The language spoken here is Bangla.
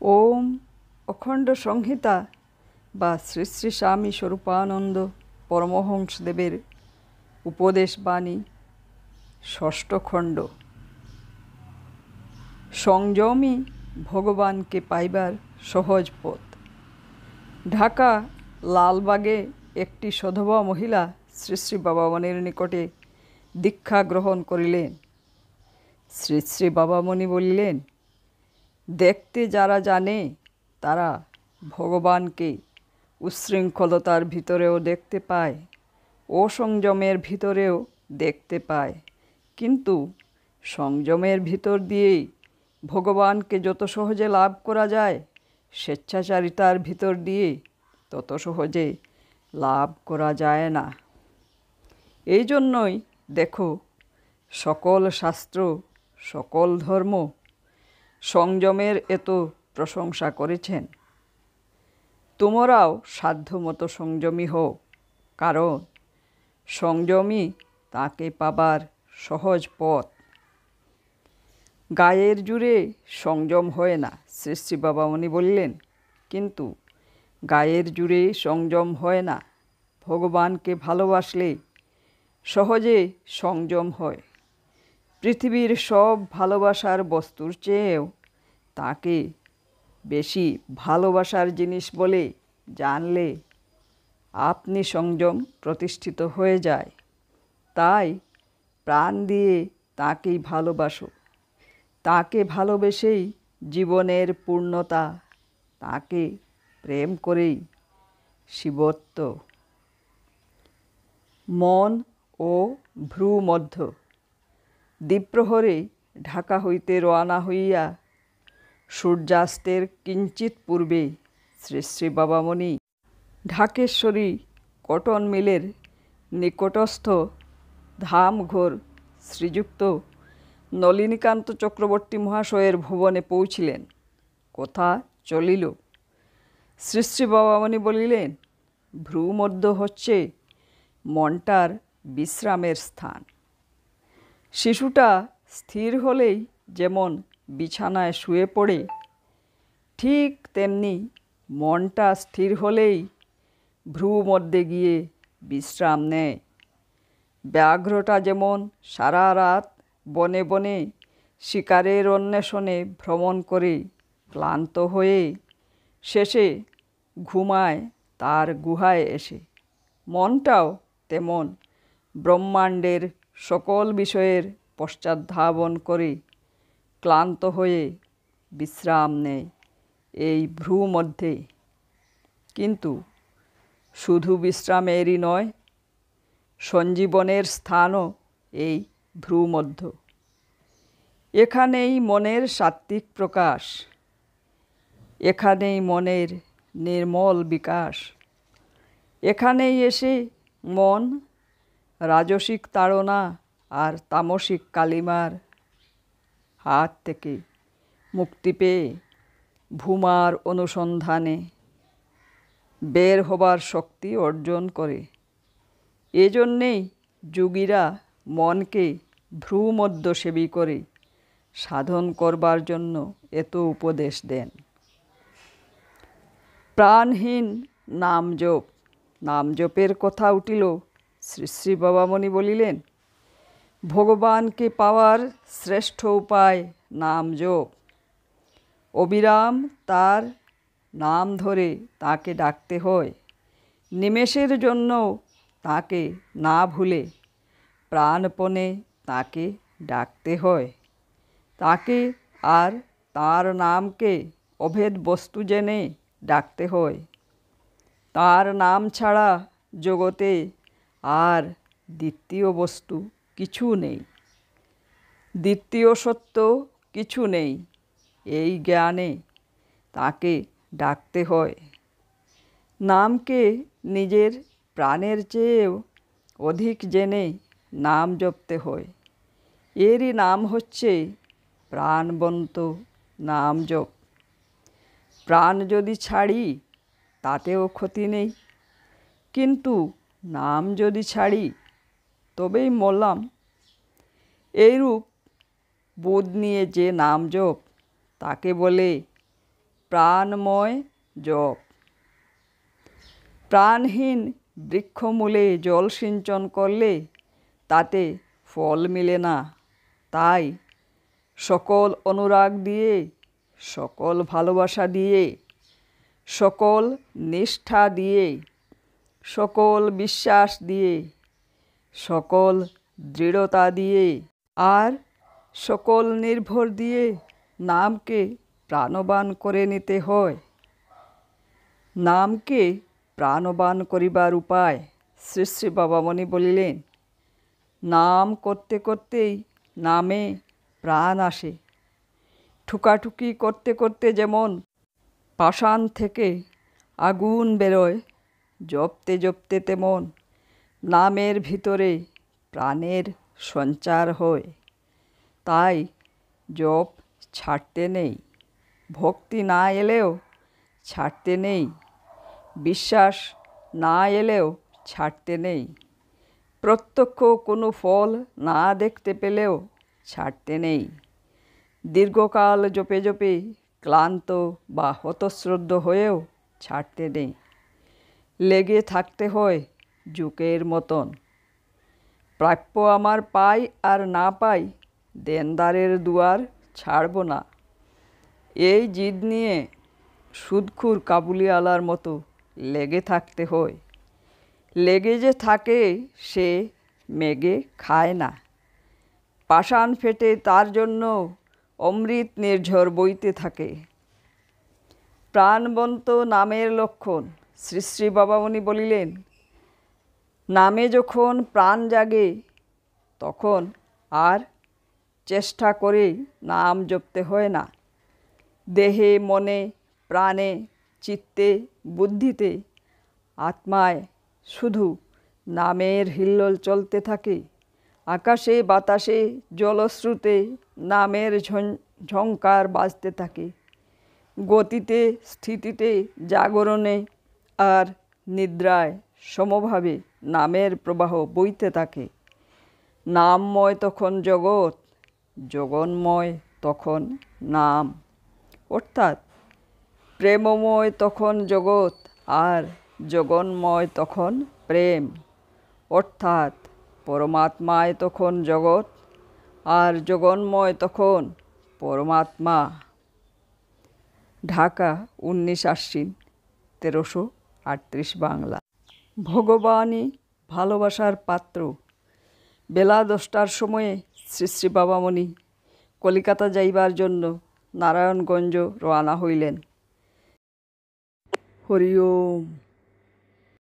ওম অখণ্ড সংহিতা বা শ্রী শ্রী স্বামী স্বরূপানন্দ পরমহংসদেবের উপদেশ বাণী ষষ্ঠ খণ্ড। সংযমই ভগবানকে পাইবার সহজ পথ। ঢাকা লালবাগে একটি সধবা মহিলা শ্রী শ্রী বাবামণির নিকটে দীক্ষা গ্রহণ করিলেন। শ্রী শ্রী বাবামণি বলিলেন, দেখতে যারা জানে তারা ভগবানকে উচ্ছৃঙ্খলতার ভিতরেও দেখতে পায়, অসংযমের ভিতরেও দেখতে পায়, কিন্তু সংযমের ভিতর দিয়েই ভগবানকে যত সহজে লাভ করা যায়, স্বেচ্ছাচারিতার ভিতর দিয়ে তত সহজে লাভ করা যায় না। এই জন্যই দেখো, সকল শাস্ত্র, সকল ধর্ম সংযমের এত প্রশংসা করেছেন। তোমরাও সাধ্যমতো সংযমী হও, কারণ সংযমই তাকে পাবার সহজ পথ। গায়ের জুড়ে সংযম হয় না, শ্রী শ্রী বাবামণি বললেন, কিন্তু গায়ের জুড়ে সংযম হয় না। ভগবানকে ভালোবাসলে সহজে সংযম হয়। পৃথিবীর সব ভালোবাসার বস্তুর চেয়েও তাকে বেশি ভালোবাসার জিনিস বলে জানলে আপনি সংযম প্রতিষ্ঠিত হয়ে যায়। তাই প্রাণ দিয়ে তাকেই ভালোবাসো। তাকে ভালোবেসেই জীবনের পূর্ণতা, তাকে প্রেম করেই শিবত্ব। মন ও ভ্রু মধ্য। দ্বিপ্রহরে ঢাকা হইতে রওনা হইয়া সূর্যাস্তের কিঞ্চিত পূর্বে শ্রী শ্রী বাবামণি ঢাকেশ্বরী কটন মিলের নিকটস্থ ধামঘর শ্রীযুক্ত নলিনীকান্ত চক্রবর্তী মহাশয়ের ভুবনে পৌঁছিলেন। কথা চলিল। শ্রী শ্রী বাবামণি বলিলেন, ভ্রুমধ্য হচ্ছে মনটার বিশ্রামের স্থান। শিশুটা স্থির হলেই যেমন বিছানায় শুয়ে পড়ে, ঠিক তেমনি মনটা স্থির হলেই ভ্রুমধ্যে গিয়ে বিশ্রাম নেয়। ব্যাঘ্রটা যেমন সারা রাত বনে বনে শিকারের অন্বেষণে ভ্রমণ করে ক্লান্ত হয়ে শেষে ঘুমায় তার গুহায় এসে, মনটাও তেমন ব্রহ্মাণ্ডের সকল বিষয়ের পশ্চাদ্ধাবন করে ক্লান্ত হয়ে বিশ্রাম নেয় এই ভ্রুমধ্যে। কিন্তু শুধু বিশ্রামেরই নয়, সঞ্জীবনের স্থানও এই ভ্রুমধ্য। এখানেই মনের সাত্ত্বিক প্রকাশ, এখানেই মনের নির্মল বিকাশ। এখানেই এসে মন রাজসিক তাড়না আর তামসিক কালিমার হাত থেকে মুক্তি পেয়ে ভূমার অনুসন্ধানে বের হবার শক্তি অর্জন করে। এজন্যেই যোগীরা মনকে ভ্রুমধ্য সেবী করে সাধন করবার জন্য এত উপদেশ দেন। প্রাণহীন নাম জপ। নাম জপের কথা উঠিল। শ্রী শ্রী বাবামণি বলিলেন, ভগবানকে পাওয়ার শ্রেষ্ঠ উপায় নাম জপ। অবিরাম তার নাম ধরে তাকে ডাকতে হয়। নিমেষের জন্য তাকে না ভুলে প্রাণপণে তাকে ডাকতে হয়। তাকে আর তার নামকে অভেদ বস্তু জেনে ডাকতে হয়। তার নাম ছাড়া জগতে আর দ্বিতীয় বস্তু কিছু নেই, দ্বিতীয় সত্য কিছু নেই। এই জ্ঞানে তাকে ডাকতে হয়। নামকে নিজের প্রাণের চেয়েও অধিক জেনে নাম জপতে হয়। এরই নাম হচ্ছে প্রাণবন্ত নাম জপ। প্রাণ যদি ছাড়ি তাতেও ক্ষতি নেই, কিন্তু নাম যদি ছাড়ি তবেই মরলাম। এইরূপ বোধ নিয়ে যে নাম জপ, তাকে বলে প্রাণময় জপ। প্রাণহীন বৃক্ষমূলে জল সিঞ্চন করলে তাতে ফল মিলে না। তাই সকল অনুরাগ দিয়ে, সকল ভালোবাসা দিয়ে, সকল নিষ্ঠা দিয়ে, সকল বিশ্বাস দিয়ে, সকল দৃঢ়তা দিয়ে আর সকল নির্ভর দিয়ে নামকে প্রাণবান করে নিতে হয়। নামকে প্রাণবান করিবার উপায় শ্রী শ্রী বাবামণি বলিলেন, নাম করতে করতেই নামে প্রাণ আসে। ঠুকাঠুকি করতে করতে যেমন পাষাণ থেকে আগুন বেরোয়, জপতে জপতে তেমন নামের ভিতরে প্রাণের সঞ্চার হয়। তাই জপ ছাড়তে নেই, ভক্তি না এলেও ছাড়তে নেই, বিশ্বাস না এলেও ছাড়তে নেই, প্রত্যক্ষ কোনো ফল না দেখতে পেলেও ছাড়তে নেই। দীর্ঘকাল জপে জপে ক্লান্ত বা হতশ্রদ্ধ হয়েও ছাড়তে নেই। লেগে থাকতে হয় যুগের মতন। প্রাপ্য আমার পাই আর না পাই, দেনদারের দুয়ার ছাড়ব না। এই জিদ নিয়ে সুদখুর কাবুলিওয়ালার মতো লেগে থাকতে হয়। লেগে যে থাকে সে মেগে খায় না। পাষাণ ফেটে তার জন্য অমৃত নির্ঝর বইতে থাকে। প্রাণবন্ত নামের লক্ষণ শ্রী শ্রী বাবামণি বলিলেন, নামে যখন প্রাণ জাগে তখন আর চেষ্টা করে নাম জপতে হয় না। দেহে, মনে, প্রাণে, চিত্তে, বুদ্ধিতে, আত্মায় শুধু নামের হিল্লোল চলতে থাকে। আকাশে বাতাসে জলস্রোতে নামের ঝংকার বাজতে থাকে। গতিতে, স্থিতিতে, জাগরণে আর নিদ্রায় সমভাবে নামের প্রবাহ বইতে থাকে। নামময় তখন জগৎ, জগন্ময় তখন নাম। অর্থাৎ প্রেমময় তখন জগৎ আর জগন্ময় তখন প্রেম। অর্থাৎ পরমাত্মায় তখন জগৎ আর জগন্ময় তখন পরমাত্মা। ঢাকা 19 আশ্বিন 1338 বাংলা। ভগবানই ভালোবাসার পাত্র। বেলা 10টার সময়ে শ্রী শ্রী বাবামণি কলিকাতা যাইবার জন্য নারায়ণগঞ্জ রওনা হইলেন। হরি ওম।